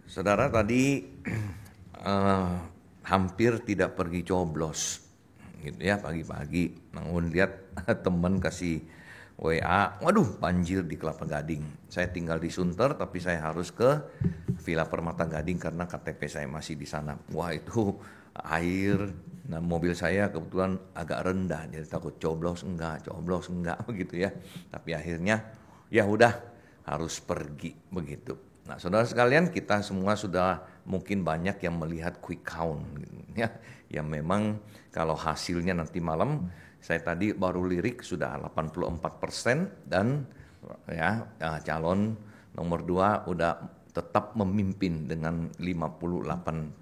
Saudara tadi eh, hampir tidak pergi coblos gitu ya pagi-pagi. Namun lihat teman kasih WA, waduh banjir di Kelapa Gading. Saya tinggal di Sunter tapi saya harus ke Villa Permata Gading karena KTP saya masih di sana. Wah itu air, nah mobil saya kebetulan agak rendah jadi takut coblos enggak begitu ya. Tapi akhirnya ya udah harus pergi begitu. Nah, saudara sekalian, kita semua sudah mungkin banyak yang melihat quick count, gitu, ya, yang memang kalau hasilnya nanti malam, saya tadi baru lirik sudah 84% dan ya calon nomor 2 udah tetap memimpin dengan 58%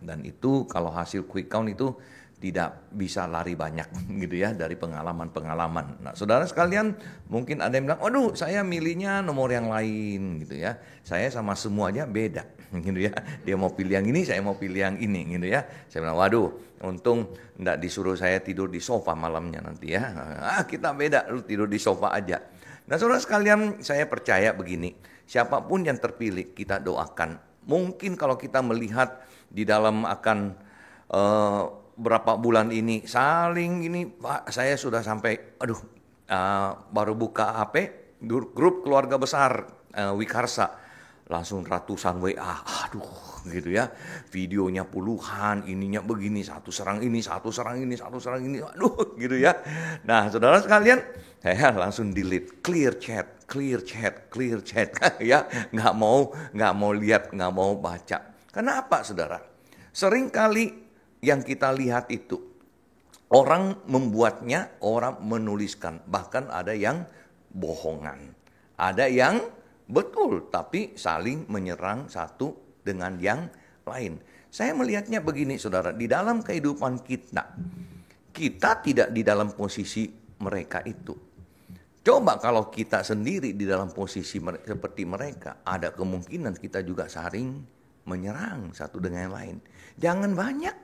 dan itu kalau hasil quick count itu tidak bisa lari banyak gitu ya dari pengalaman-pengalaman. Nah, saudara sekalian mungkin ada yang bilang, "Waduh, saya milihnya nomor yang lain," gitu ya. Saya sama semuanya beda gitu ya. Dia mau pilih yang ini, saya mau pilih yang ini gitu ya. Saya bilang, "Waduh, untung enggak disuruh saya tidur di sofa malamnya nanti ya. Kita beda, lu tidur di sofa aja." Nah, saudara sekalian, saya percaya begini, siapapun yang terpilih kita doakan. Mungkin kalau kita melihat di dalam akan berapa bulan ini saling ini, Pak, saya sudah sampai baru buka HP grup keluarga besar Wikarsa langsung ratusan WA, aduh gitu ya, videonya puluhan, ininya begini, satu serang ini, aduh gitu ya. Nah, saudara sekalian, saya langsung delete, clear chat ya, nggak mau lihat, nggak mau baca. Kenapa, saudara? Seringkali yang kita lihat itu orang membuatnya, orang menuliskan, bahkan ada yang bohongan, ada yang betul tapi saling menyerang satu dengan yang lain. Saya melihatnya begini, saudara, di dalam kehidupan kita tidak di dalam posisi mereka itu. Coba kalau kita sendiri di dalam posisi seperti mereka, ada kemungkinan kita juga saling menyerang satu dengan yang lain. Jangan banyak.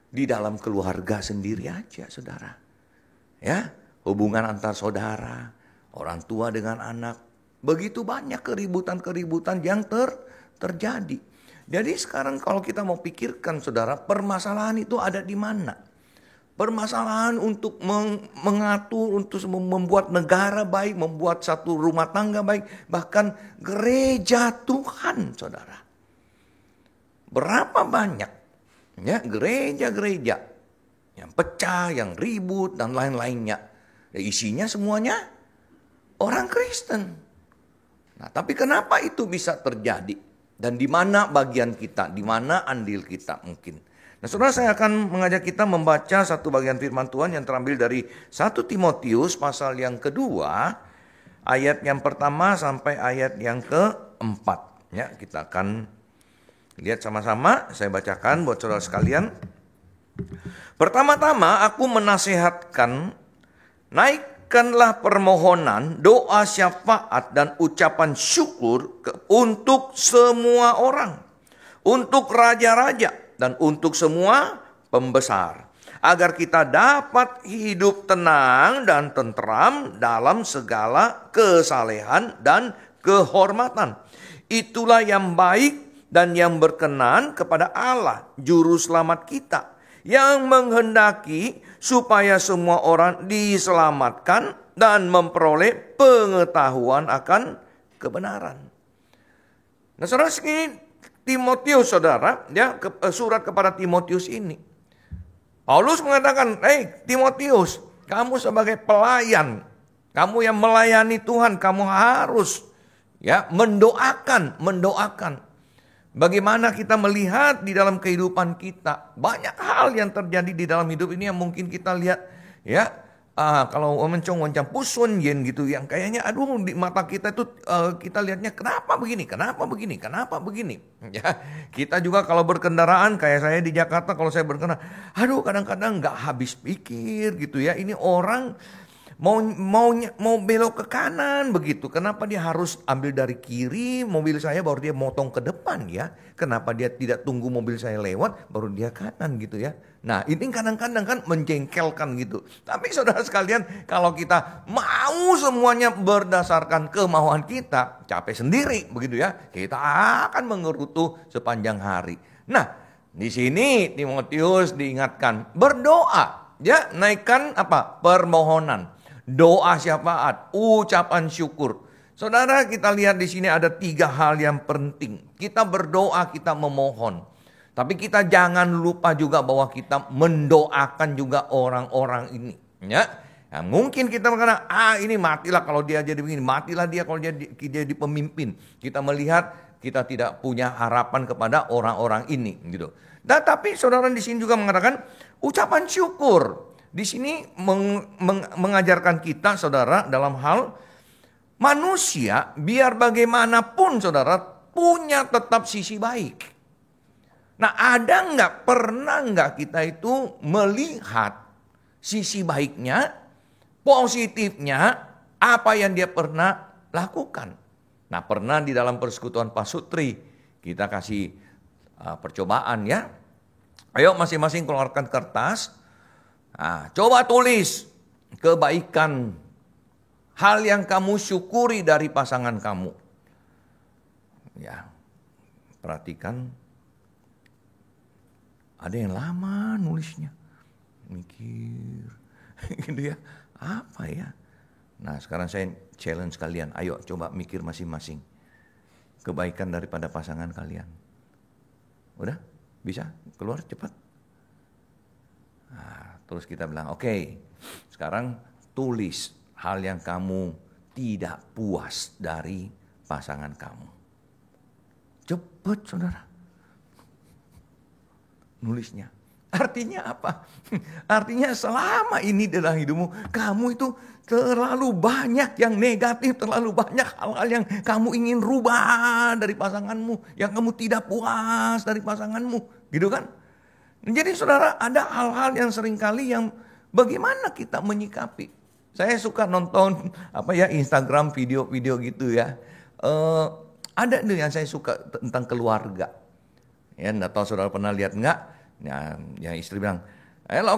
Di dalam keluarga sendiri aja, saudara. Ya, hubungan antar saudara, orang tua dengan anak. Begitu banyak keributan-keributan yang terjadi. Jadi sekarang kalau kita mau pikirkan, saudara, permasalahan itu ada di mana? Permasalahan untuk mengatur, untuk membuat negara baik, membuat satu rumah tangga baik, bahkan gereja Tuhan, saudara. Berapa banyak ya gereja-gereja yang pecah, yang ribut dan lain-lainnya. Ya, isinya semuanya orang Kristen. Nah, tapi kenapa itu bisa terjadi? Dan di mana bagian kita, di mana andil kita mungkin? Nah, saudara, saya akan mengajak kita membaca satu bagian firman Tuhan yang terambil dari 1 Timotius pasal yang kedua, ayat yang pertama sampai ayat yang keempat. Ya, kita akan lihat sama-sama, saya bacakan buat saudara sekalian. Pertama-tama aku menasihatkan, naikkanlah permohonan, doa syafaat dan ucapan syukur untuk semua orang, untuk raja-raja dan untuk semua pembesar, agar kita dapat hidup tenang dan tentram dalam segala kesalehan dan kehormatan. Itulah yang baik dan yang berkenan kepada Allah, juru selamat kita, yang menghendaki supaya semua orang diselamatkan dan memperoleh pengetahuan akan kebenaran. Nah, saudara, ini Timotius, saudara, ya, surat kepada Timotius ini. Paulus mengatakan, Timotius, kamu sebagai pelayan, kamu yang melayani Tuhan, kamu harus ya mendoakan. Bagaimana kita melihat di dalam kehidupan kita, banyak hal yang terjadi di dalam hidup ini yang mungkin kita lihat ya, kalau mencong-mencong pusun yen gitu, yang kayaknya aduh di mata kita itu kita lihatnya kenapa begini ya. Kita juga kalau berkendaraan, kayak saya di Jakarta, kalau saya berkendaraan, aduh kadang-kadang nggak habis pikir gitu ya, ini orang mau belok ke kanan begitu. Kenapa dia harus ambil dari kiri mobil saya baru dia motong ke depan ya? Kenapa dia tidak tunggu mobil saya lewat baru dia kanan gitu ya? Nah, ini kadang-kadang kan menjengkelkan gitu. Tapi saudara sekalian, kalau kita mau mau semuanya berdasarkan kemauan kita, capek sendiri begitu ya. Kita akan mengerutu sepanjang hari. Nah, di sini Timotius diingatkan berdoa, ya, naikkan apa? Permohonan, doa syafaat, ucapan syukur. Saudara, kita lihat di sini ada 3 hal yang penting. Kita berdoa, kita memohon. Tapi kita jangan lupa juga bahwa kita mendoakan juga orang-orang ini, ya. Nah, mungkin kita berkata, ini matilah kalau dia jadi begini, matilah dia kalau dia jadi pemimpin. Kita melihat kita tidak punya harapan kepada orang-orang ini, gitu. Nah, tapi saudara di sini juga mengatakan ucapan syukur. Di sini mengajarkan kita, saudara, dalam hal manusia biar bagaimanapun, saudara, punya tetap sisi baik. Nah, pernah nggak kita itu melihat sisi baiknya, positifnya, apa yang dia pernah lakukan. Nah, pernah di dalam persekutuan pasutri kita kasih percobaan, ya. Ayo masing-masing keluarkan kertas. Nah, coba tulis kebaikan, hal yang kamu syukuri dari pasangan kamu. Ya, perhatikan. Ada yang lama nulisnya, mikir, gitu ya, apa ya? Nah, sekarang saya challenge kalian, ayo coba mikir masing-masing kebaikan daripada pasangan kalian. Udah? Bisa? Keluar cepat? Nah, terus kita bilang, oke, sekarang tulis hal yang kamu tidak puas dari pasangan kamu. Cepat, saudara. Nulisnya. Artinya apa? Artinya selama ini dalam hidupmu, kamu itu terlalu banyak yang negatif, terlalu banyak hal-hal yang kamu ingin rubah dari pasanganmu, yang kamu tidak puas dari pasanganmu, gitu kan? Jadi saudara, ada hal-hal yang seringkali yang bagaimana kita menyikapi. Saya suka nonton Instagram video-video gitu ya. Ada nih yang saya suka tentang keluarga. Ya, enggak tahu saudara pernah lihat enggak? Ya, istri bilang,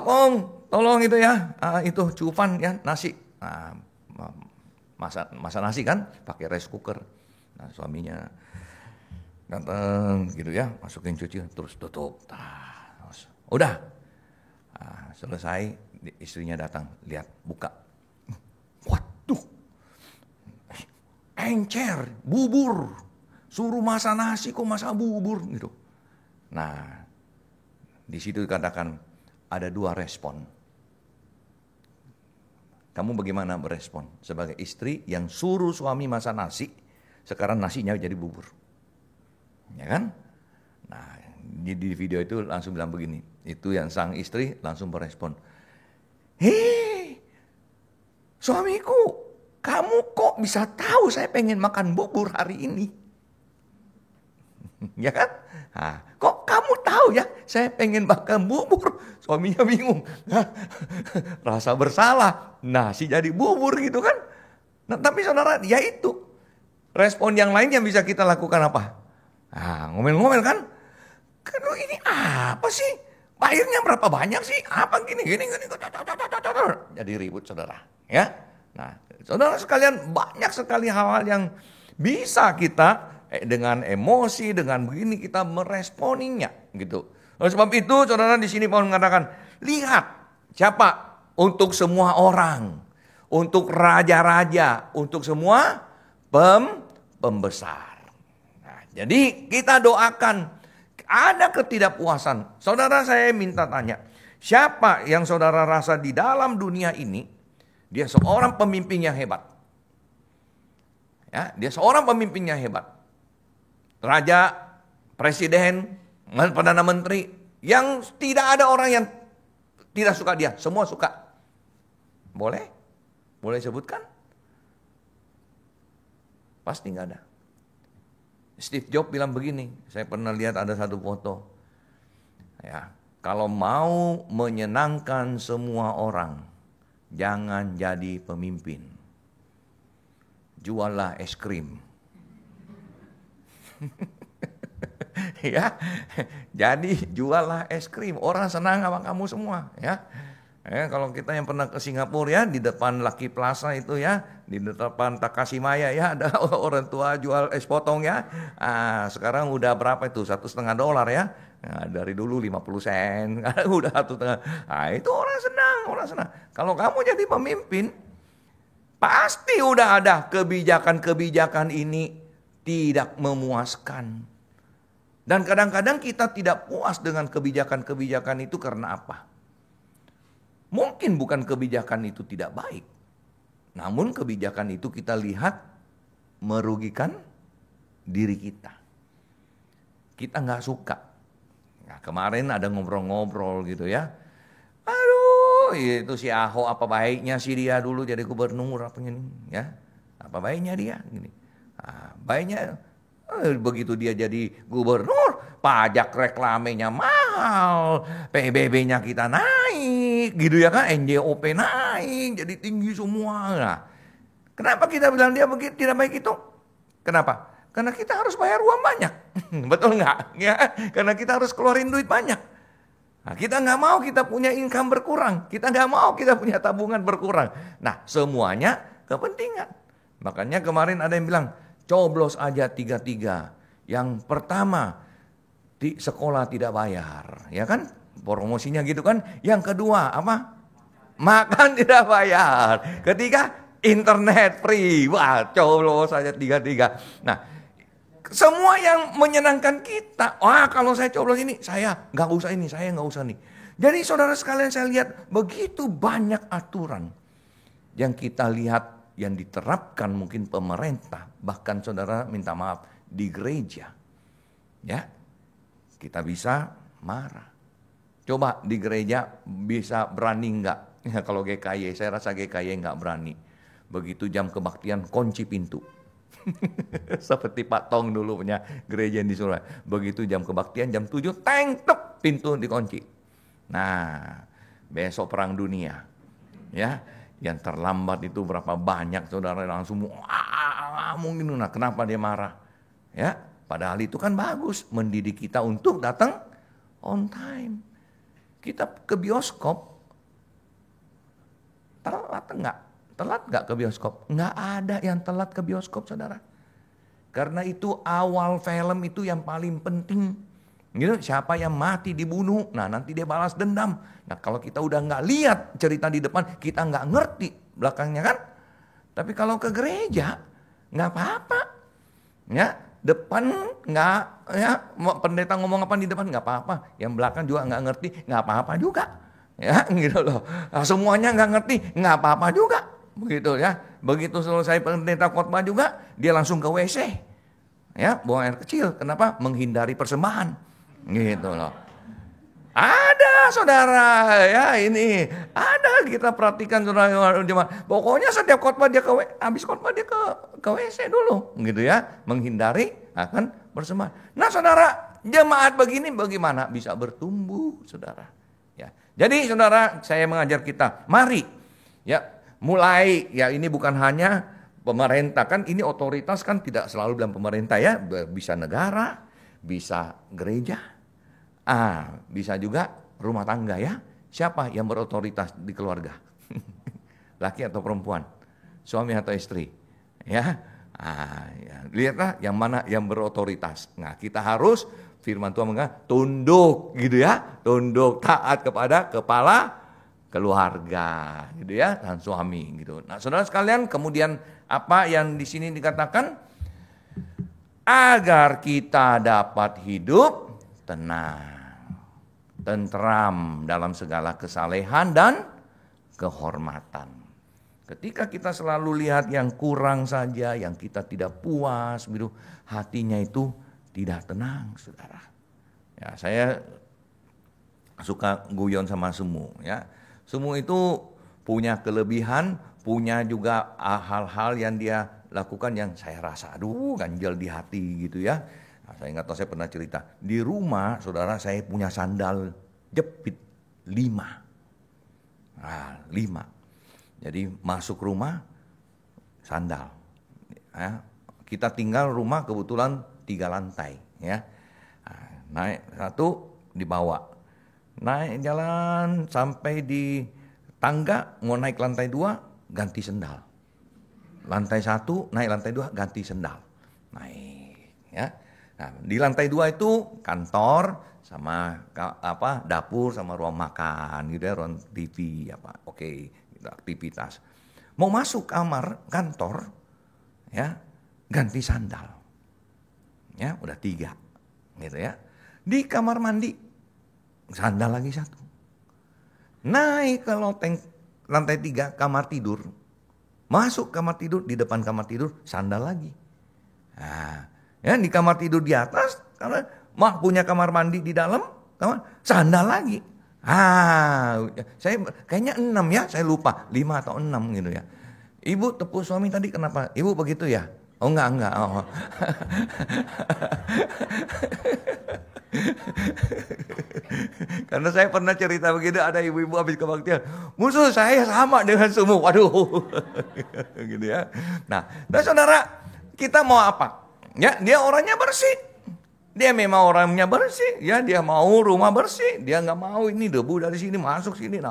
Kong, tolong itu ya, itu cufan ya nasi. Nah, masak nasi kan, pakai rice cooker. Nah, suaminya datang gitu ya, masukin cuci, terus tutup. Terus, udah, selesai, istrinya datang, lihat, buka. Waduh, encer, bubur, suruh masak nasi kok masak bubur gitu. Nah, di situ dikatakan ada 2 respon. Kamu bagaimana berespon sebagai istri yang suruh suami masak nasi, sekarang nasinya jadi bubur, ya kan? Nah, di video itu langsung bilang begini, itu yang sang istri langsung berespon, hei, suamiku, kamu kok bisa tahu saya pengen makan bubur hari ini? Ya kan? Nah, kok kamu tahu ya saya pengen makan bubur? Suaminya bingung. Rasa bersalah. Nasi jadi bubur gitu kan. Nah, tapi saudara, ya itu. Respon yang lain yang bisa kita lakukan apa? Ngomel-ngomel kan? Aduh, ini apa sih? Airnya berapa banyak sih? Apa gini. Jadi ribut saudara. Ya. Nah, saudara sekalian, banyak sekali hal-hal yang bisa kita dengan emosi, dengan begini kita meresponinya gitu. Oleh sebab itu, saudara, di sini Paulus mengatakan, lihat siapa? Untuk semua orang, untuk raja-raja, untuk semua pembesar. Nah, jadi kita doakan ada ketidakpuasan. Saudara, saya minta tanya, siapa yang saudara rasa di dalam dunia ini dia seorang pemimpin yang hebat? Ya, dia seorang pemimpin yang hebat. Raja, presiden, perdana menteri, yang tidak ada orang yang tidak suka dia, semua suka. Boleh? Boleh sebutkan? Pasti nggak ada. Steve Jobs bilang begini, saya pernah lihat ada satu foto. Ya, kalau mau menyenangkan semua orang, jangan jadi pemimpin. Jualah es krim. Ya, jadi jualah es krim, orang senang sama kamu semua, ya. Kalau kita yang pernah ke Singapura ya, di depan Lucky Plaza itu ya, di depan Takashimaya ya, ada orang tua jual es potong ya. Sekarang udah berapa itu? $1,5 ya. Nah, dari dulu 50 sen, udah 1,5. Itu orang senang. Kalau kamu jadi pemimpin, pasti udah ada kebijakan-kebijakan ini tidak memuaskan. Dan kadang-kadang kita tidak puas dengan kebijakan-kebijakan itu karena apa? Mungkin bukan kebijakan itu tidak baik. Namun kebijakan itu kita lihat merugikan diri kita. Kita nggak suka. Nah, kemarin ada ngobrol-ngobrol gitu ya. Aduh, itu si Ahok apa baiknya sih dia dulu jadi gubernur apa gini ya? Apa baiknya dia gini? Baiknya begitu dia jadi gubernur, pajak reklamenya mahal, PBB-nya kita naik, gitu ya kan, NJOP naik, jadi tinggi semua. Nah, kenapa kita bilang dia begitu tidak baik itu? Kenapa? Karena kita harus bayar uang banyak, betul nggak? Ya, karena kita harus keluarin duit banyak. Nah, kita nggak mau kita punya income berkurang, kita nggak mau kita punya tabungan berkurang. Nah, semuanya kepentingan. Makanya kemarin ada yang bilang, coblos aja 3-3. Yang pertama, di sekolah tidak bayar, ya kan? Promosinya gitu kan. Yang kedua apa? Makan tidak bayar. Ketiga, internet free. Wah, coblos aja 3-3. Nah, semua yang menyenangkan kita. Wah, kalau saya coblos ini, saya nggak usah ini, saya nggak usah nih. Jadi saudara sekalian, saya lihat begitu banyak aturan yang kita lihat yang diterapkan mungkin pemerintah, bahkan saudara minta maaf di gereja, ya kita bisa marah. Coba di gereja bisa berani enggak? Ya, kalau GKY, saya rasa GKY enggak berani. Begitu jam kebaktian kunci pintu. Seperti Pak Tong dulu punya gereja di Surabaya. Begitu jam kebaktian jam 7, teng tek pintu dikunci. Nah, besok perang dunia, ya. Yang terlambat itu berapa banyak saudara langsung mungkin. Nah, kenapa dia marah? Ya, padahal itu kan bagus mendidik kita untuk datang on time. Kita ke bioskop telat enggak? Telat enggak ke bioskop? Enggak ada yang telat ke bioskop, saudara. Karena itu awal film itu yang paling penting. Gitu, siapa yang mati dibunuh, nah nanti dia balas dendam. Nah kalau kita udah nggak lihat cerita di depan, kita nggak ngerti belakangnya kan. Tapi kalau ke gereja nggak apa-apa, ya depan nggak, ya pendeta ngomong apa di depan nggak apa-apa, yang belakang juga nggak ngerti nggak apa-apa juga, ya gitu loh. Nah, semuanya nggak ngerti nggak apa-apa juga, begitu ya. Begitu selesai pendeta khotbah juga dia langsung ke WC, ya buang air kecil. Kenapa? Menghindari persembahan. Gitu loh. Ada saudara ya, ini ada, kita perhatikan saudara jemaat. Pokoknya setiap khotbah dia habis khotbah dia ke WC dulu gitu ya, menghindari akan persembahan. Nah saudara, jemaat begini bagaimana bisa bertumbuh saudara ya. Jadi saudara, saya mengajar kita, mari ya mulai ya, ini bukan hanya pemerintah kan, ini otoritas kan tidak selalu bilang pemerintah ya, bisa negara, bisa gereja, bisa juga rumah tangga ya. Siapa yang berotoritas di keluarga? Laki atau perempuan? Suami atau istri? Ya, ya. Lihatlah yang mana yang berotoritas. Nah, kita harus firman Tuhan mengatakan tunduk gitu ya, tunduk taat kepada kepala keluarga gitu ya, dan suami gitu. Nah, saudara sekalian, kemudian apa yang di sini dikatakan? Agar kita dapat hidup tenang, tentram dalam segala kesalehan dan kehormatan. Ketika kita selalu lihat yang kurang saja, yang kita tidak puas, gitu, hatinya itu tidak tenang, saudara. Ya, saya suka guyon sama Semu. Ya, Semu itu punya kelebihan, punya juga hal-hal yang dia lakukan yang saya rasa aduh ganjel di hati gitu ya. Nah, saya nggak tahu, saya pernah cerita di rumah saudara, saya punya sandal jepit 5. Nah, 5. Jadi masuk rumah sandal ya. Kita tinggal rumah kebetulan 3 lantai ya. Nah, naik 1 dibawa, naik jalan sampai di Tangga mau naik lantai 2 ganti sendal. Lantai 1 naik lantai 2 ganti sendal. Naik ya. Nah, di lantai 2 itu kantor sama dapur sama ruang makan gitu ya, ruang TV apa. Oke, gitu, aktivitas. Mau masuk kamar kantor ya, ganti sandal. Ya, udah 3 gitu ya. Di kamar mandi sandal lagi 1. Naik ke loteng lantai 3 kamar tidur. Masuk kamar tidur, di depan kamar tidur sandal lagi. Nah, ya di kamar tidur di atas karena punya kamar mandi di dalam, sandal lagi. Saya kayaknya 6 ya, saya lupa 5 atau 6 gitu ya. Ibu tepuk suami tadi kenapa? Ibu begitu ya? Oh enggak. Oh. Karena saya pernah cerita begitu, ada ibu-ibu habis kebaktian, musuh saya sama dengan sumuk, waduh, gitu ya. Nah, saudara, kita mau apa? Ya, dia orangnya bersih, dia memang orangnya bersih, ya dia mau rumah bersih, dia nggak mau ini debu dari sini masuk sini.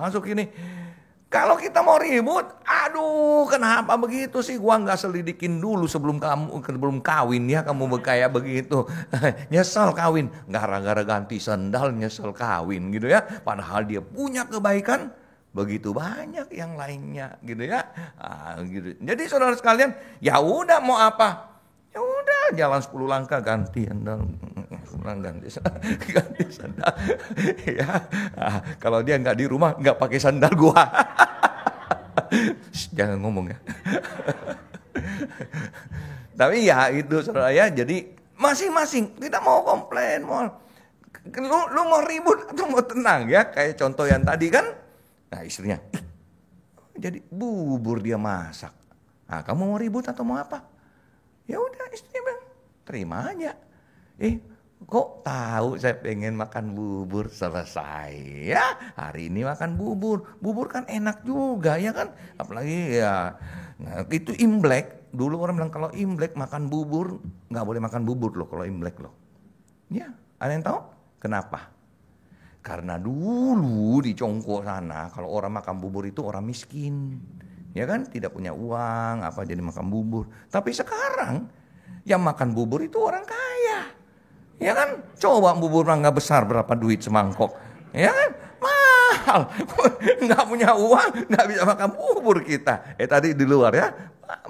Kalau kita mau ribut, aduh kenapa begitu sih? Gua nggak selidikin dulu sebelum kawin ya kamu kayak begitu. Nyesel kawin, gara-gara ganti sendal nyesel kawin gitu ya. Padahal dia punya kebaikan begitu banyak yang lainnya gitu ya. Gitu. Jadi saudara sekalian, ya udah mau apa? Ya udah jalan 10 langkah ganti sandal. Ganti sandal ya. Kalau dia nggak di rumah nggak pakai sandal gua. Jangan ngomong ya. Tapi ya itu saudara ya. Jadi masing-masing kita mau komplain, lu mau ribut atau mau tenang ya. Kayak contoh yang tadi kan. Nah istrinya jadi bubur dia masak. Nah kamu mau ribut atau mau apa? Ya udah istrinya bilang terima aja. Kok tahu saya pengen makan bubur, selesai ya. Hari ini makan bubur. Bubur kan enak juga ya kan. Apalagi ya itu Imlek. Dulu orang bilang kalau Imlek makan bubur, gak boleh makan bubur loh kalau Imlek loh. Ya, ada yang tahu? Kenapa? Karena dulu di Congko sana kalau orang makan bubur itu orang miskin. Ya kan, tidak punya uang jadi makan bubur. Tapi sekarang yang makan bubur itu orang kaya. Ya kan, coba bubur mangga besar berapa duit semangkok. Ya kan, mahal. Nggak punya uang, nggak bisa makan bubur kita. Tadi di luar ya,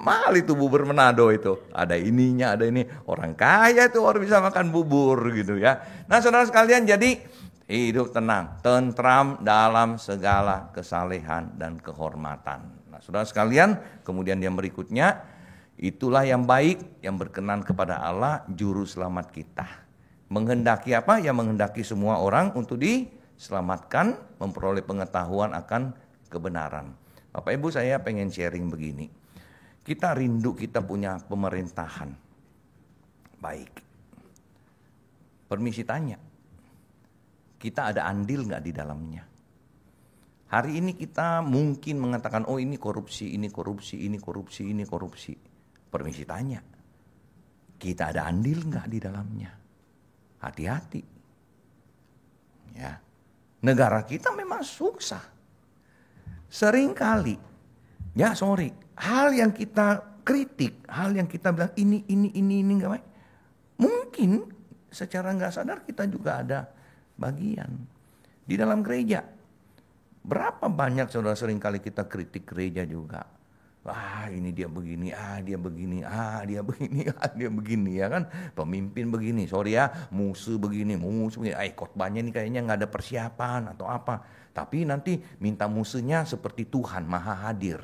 mahal itu bubur Manado itu. Ada ininya, ada ini. Orang kaya itu orang bisa makan bubur gitu ya. Nah saudara sekalian, jadi hidup tenang, tentram dalam segala kesalehan dan kehormatan. Nah saudara sekalian, kemudian yang berikutnya, itulah yang baik, yang berkenan kepada Allah, juru selamat kita. Menghendaki apa? Ya menghendaki semua orang untuk diselamatkan, memperoleh pengetahuan akan kebenaran. Bapak Ibu, saya pengen sharing begini. Kita rindu kita punya pemerintahan baik. Permisi tanya, kita ada andil gak di dalamnya? Hari ini kita mungkin mengatakan, oh ini korupsi, ini korupsi, ini korupsi, ini korupsi. Permisi tanya, kita ada andil gak di dalamnya? Hati-hati. Ya. Negara kita memang susah. Seringkali, hal yang kita kritik, hal yang kita bilang ini enggak baik. Mungkin secara enggak sadar kita juga ada bagian. Di dalam gereja, berapa banyak saudara seringkali kita kritik gereja juga. Ini dia begini, dia begini, dia begini, dia begini ya kan. Pemimpin begini, musuh begini. Khotbahnya ini kayaknya gak ada persiapan atau apa. Tapi nanti minta musuhnya seperti Tuhan maha hadir.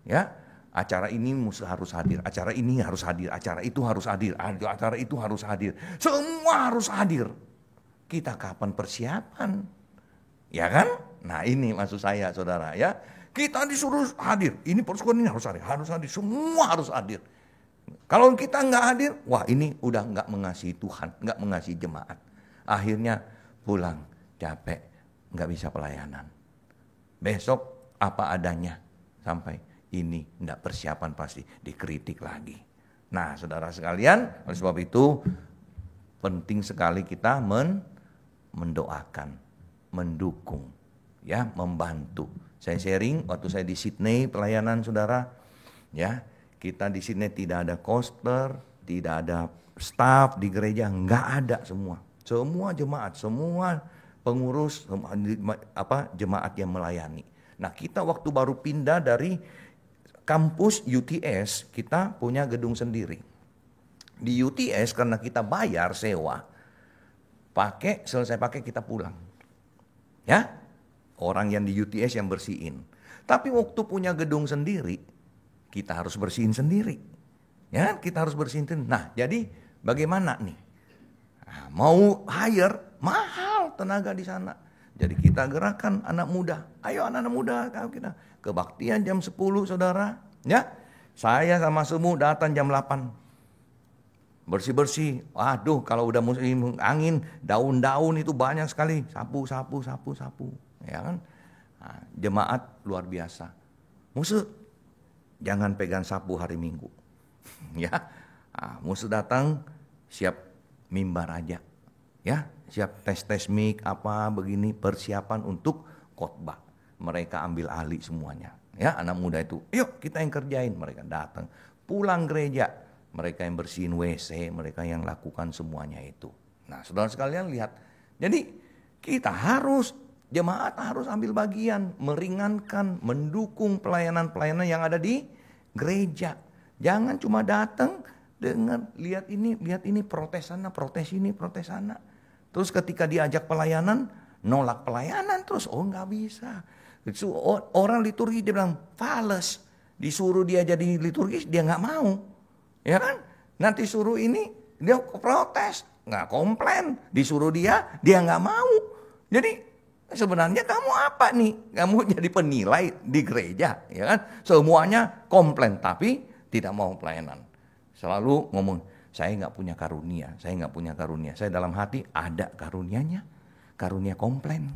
Ya, acara ini musuh harus hadir, acara ini harus hadir, acara itu harus hadir, acara itu harus hadir. Semua harus hadir. Kita kapan persiapan? Ya kan? Nah ini maksud saya saudara ya. Kita disuruh hadir, ini persekutuan ini harus hadir, semua harus hadir. Kalau kita nggak hadir, ini udah nggak mengasihi Tuhan, nggak mengasihi jemaat. Akhirnya pulang capek, nggak bisa pelayanan. Besok apa adanya, sampai ini nggak persiapan pasti dikritik lagi. Nah, saudara sekalian, oleh sebab itu penting sekali kita mendoakan, mendukung, ya, membantu Saya sharing waktu saya di Sydney pelayanan saudara. Ya, kita di Sydney tidak ada koster, tidak ada staff di gereja, nggak ada semua. Semua jemaat, semua pengurus, jemaat yang melayani. Nah, kita waktu baru pindah dari kampus UTS, kita punya gedung sendiri. Di UTS karena kita bayar sewa, selesai pakai kita pulang. Ya, orang yang di UTS yang bersihin. Tapi waktu punya gedung sendiri, kita harus bersihin sendiri. Ya, kita harus bersihin sendiri. Nah, jadi bagaimana nih? Nah, mau hire, mahal tenaga di sana. Jadi kita gerakan anak muda. Ayo anak-anak muda, kita kebaktian jam 10 saudara. Ya, saya sama semua datang jam 8. Bersih-bersih. Waduh, kalau udah musim angin, daun-daun itu banyak sekali. Sapu. Ya kan? Nah, jemaat luar biasa. Musuh, jangan pegang sapu hari Minggu. Ya, nah, musuh datang siap mimbar aja. Ya, siap tes mic apa begini, persiapan untuk khotbah. Mereka ambil alih semuanya. Ya, anak muda itu, yuk kita yang kerjain. Mereka datang, pulang gereja. Mereka yang bersihin WC, mereka yang lakukan semuanya itu. Nah, saudara sekalian lihat. Jadi kita jemaat harus ambil bagian, meringankan, mendukung pelayanan-pelayanan yang ada di gereja. Jangan cuma datang dengan lihat ini, protes sana, protes ini, protes sana. Terus ketika diajak pelayanan, nolak pelayanan terus, nggak bisa. Orang liturgi dia bilang, fales. Disuruh dia jadi liturgis, dia nggak mau. Ya kan? Nanti suruh ini, dia protes, nggak komplain. Disuruh dia nggak mau. Jadi sebenarnya kamu apa nih? Kamu jadi penilai di gereja, ya kan? Semuanya komplain, tapi tidak mau pelayanan. Selalu ngomong, saya nggak punya karunia, saya nggak punya karunia. Saya dalam hati ada karunianya, karunia komplain.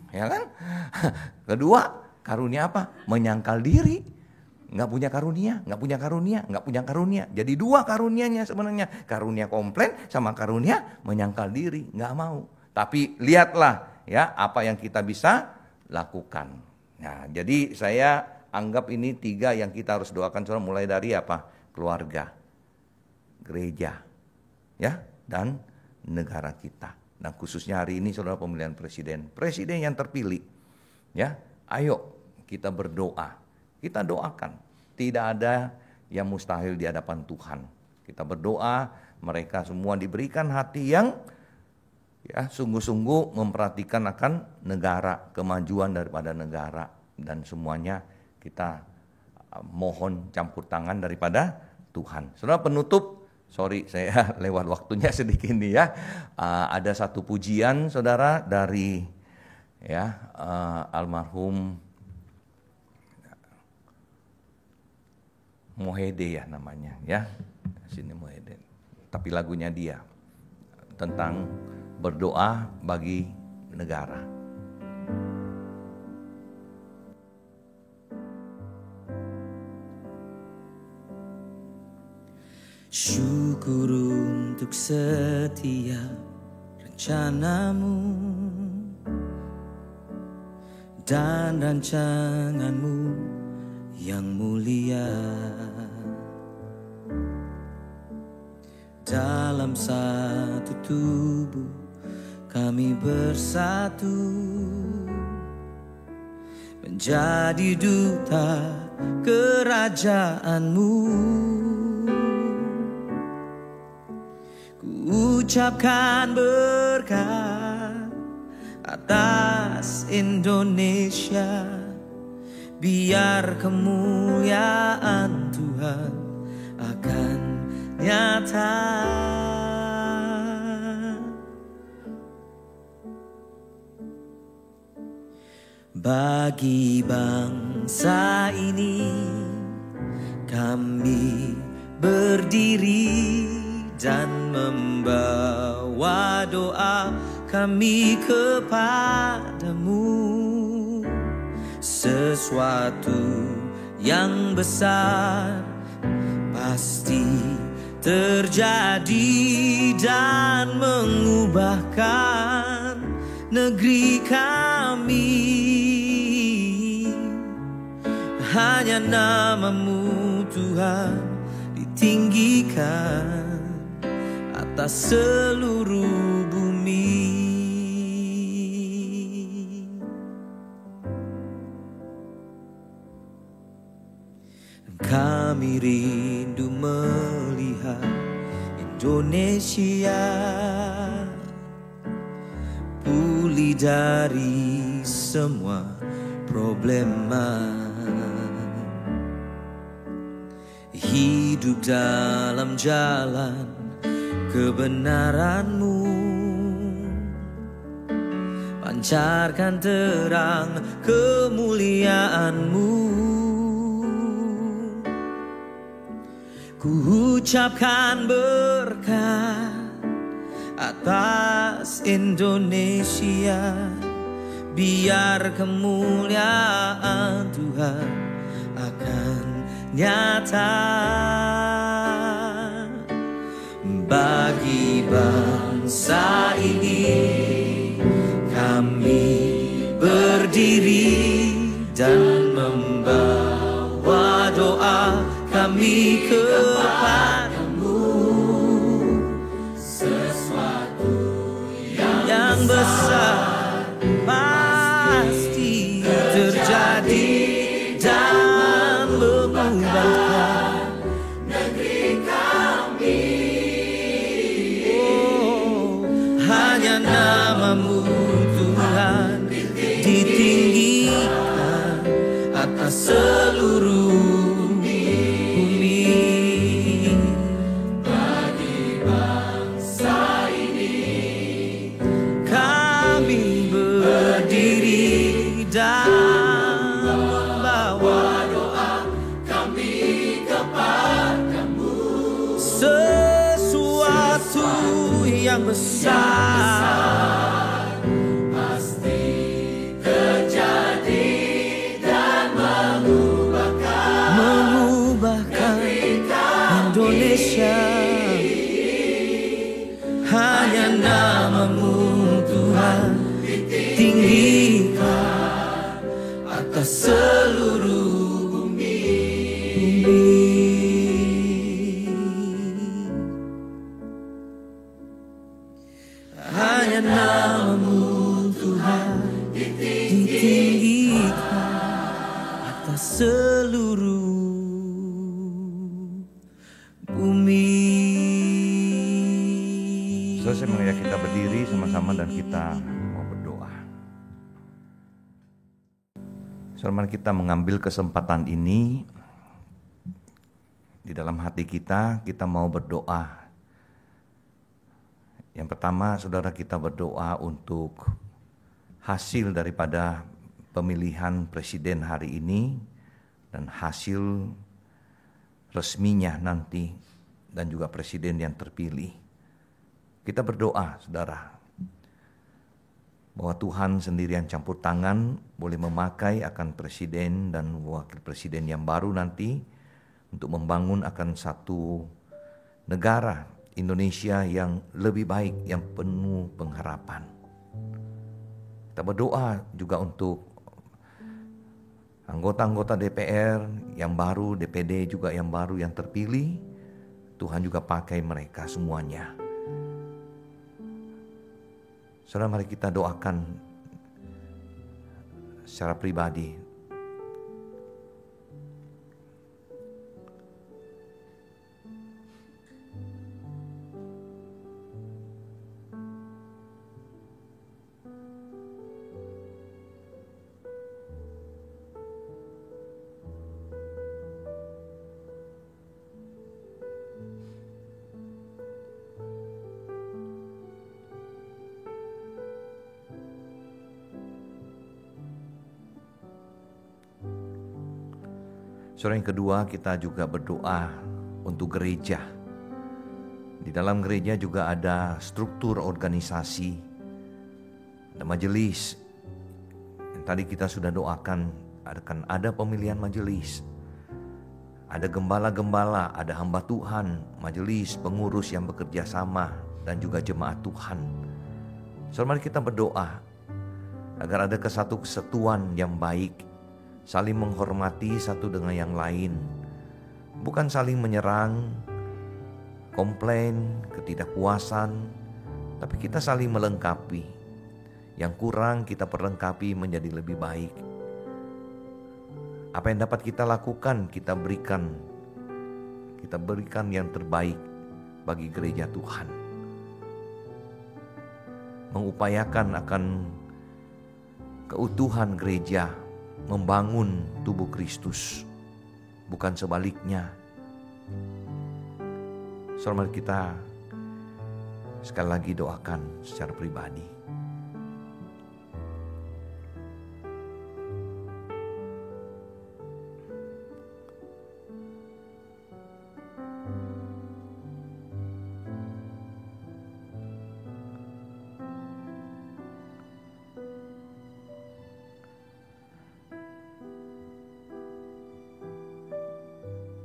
Ya kan? Kedua, karunia apa? Menyangkal diri. Nggak punya karunia. Jadi dua karunianya sebenarnya. Karunia komplain sama karunia menyangkal diri. Nggak mau. Tapi lihatlah ya apa yang kita bisa lakukan. Nah, jadi saya anggap ini 3 yang kita harus doakan saudara, mulai dari apa? Keluarga, gereja, ya, dan negara kita. Nah, khususnya hari ini saudara pemilihan presiden. Presiden yang terpilih. Ya, ayo kita berdoa. Kita doakan. Tidak ada yang mustahil di hadapan Tuhan. Kita berdoa mereka semua diberikan hati yang ya sungguh-sungguh memperhatikan akan negara, kemajuan daripada negara, dan semuanya kita mohon campur tangan daripada Tuhan. Saudara penutup, sorry saya lewat waktunya sedikit nih ya. Ada satu pujian saudara dari ya almarhum Mohede ya namanya ya, sini Mohede. Tapi lagunya dia tentang berdoa bagi negara. Syukur untuk setiap rencanamu dan rancanganmu yang mulia. Dalam satu tubuh kami bersatu menjadi duta kerajaanmu. Ku ucapkan berkat atas Indonesia, biar kemuliaan Tuhan akan nyata. Bagi bangsa ini kami berdiri dan membawa doa kami kepadamu. Sesuatu yang besar pasti terjadi dan mengubahkan negeri kami. hanya nama-Mu Tuhan ditinggikan atas seluruh bumi. Kami rindu melihat Indonesia pulih dari semua problema, hidup dalam jalan kebenaran-Mu, pancarkan terang kemuliaan-Mu. Ku ucapkan berkat atas Indonesia, biar kemuliaan Tuhan akan nyata bagi bangsa ini. Kami berdiri dan membawa doa kami kepada-Mu, sesuatu yang besar pasti terjadi dan mengubahkan negeri kami. Oh, hanya nama-Mu Tuhan ditinggikan atas seluruh yang besar pasti terjadi dan mengubahkan Indonesia. Hanya nama-Mu Tuhan tinggikan atas seluruh bumi. Hanya nama-Mu Tuhan ditinggikan atas seluruh bumi. Selesai mengajak kita berdiri sama-sama dan kita mau berdoa. Saudara, kita mengambil kesempatan ini di dalam hati kita mau berdoa. Yang pertama, saudara, kita berdoa untuk hasil daripada pemilihan presiden hari ini dan hasil resminya nanti dan juga presiden yang terpilih. Kita berdoa, saudara, bahwa Tuhan sendiri yang campur tangan boleh memakai akan presiden dan wakil presiden yang baru nanti untuk membangun akan satu negara Indonesia yang lebih baik, yang penuh pengharapan. Kita berdoa juga untuk anggota-anggota DPR yang baru, DPD juga yang baru yang terpilih. Tuhan juga pakai mereka semuanya. Saudara, mari kita doakan secara pribadi. Saudara, yang kedua, kita juga berdoa untuk gereja. Di dalam gereja juga ada struktur organisasi, ada majelis. Yang tadi kita sudah doakan, akan ada pemilihan majelis. Ada gembala-gembala, ada hamba Tuhan, majelis, pengurus yang bekerja sama, dan juga jemaat Tuhan. Saudara, mari kita berdoa agar ada kesatuan yang baik saling menghormati satu dengan yang lain, bukan saling menyerang, komplain, ketidakpuasan, tapi kita saling melengkapi. Yang kurang kita perlengkapi menjadi lebih baik. Apa yang dapat kita lakukan, kita berikan. Kita berikan yang terbaik bagi gereja Tuhan. Mengupayakan akan keutuhan gereja, membangun tubuh Kristus, bukan sebaliknya. Saudara, kita sekali lagi doakan secara pribadi.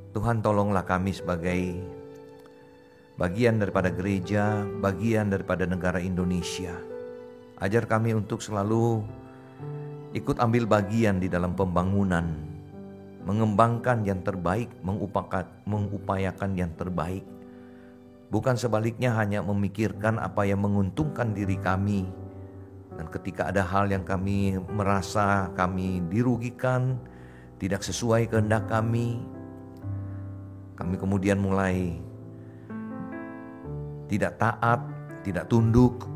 Tuhan, tolonglah kami sebagai bagian daripada gereja, bagian daripada negara Indonesia. Ajar kami untuk selalu ikut ambil bagian di dalam pembangunan, mengembangkan yang terbaik, mengupayakan yang terbaik. Bukan sebaliknya hanya memikirkan apa yang menguntungkan diri kami. Dan ketika ada hal yang kami merasa kami dirugikan, tidak sesuai kehendak kami kemudian mulai tidak taat, tidak tunduk,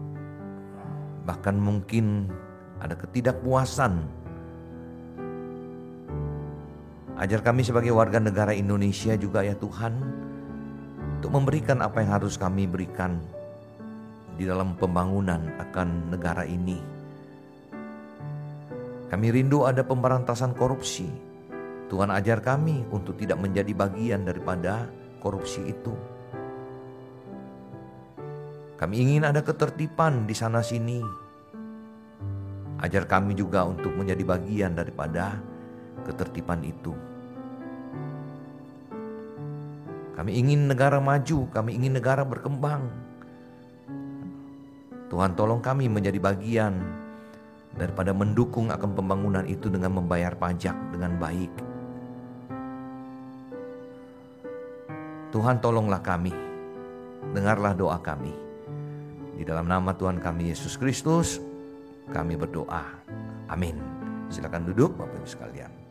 bahkan mungkin ada ketidakpuasan. Ajar kami sebagai warga negara Indonesia juga ya Tuhan, untuk memberikan apa yang harus kami berikan di dalam pembangunan akan negara ini. Kami rindu ada pemberantasan korupsi. Tuhan ajar kami untuk tidak menjadi bagian daripada korupsi itu. Kami ingin ada ketertiban di sana sini. Ajar kami juga untuk menjadi bagian daripada ketertiban itu. Kami ingin negara maju, kami ingin negara berkembang. Tuhan, tolong kami menjadi bagian daripada mendukung akan pembangunan itu dengan membayar pajak dengan baik. Tuhan, tolonglah kami, dengarlah doa kami. Di dalam nama Tuhan kami Yesus Kristus, kami berdoa. Amin. Silakan duduk Bapak Ibu sekalian.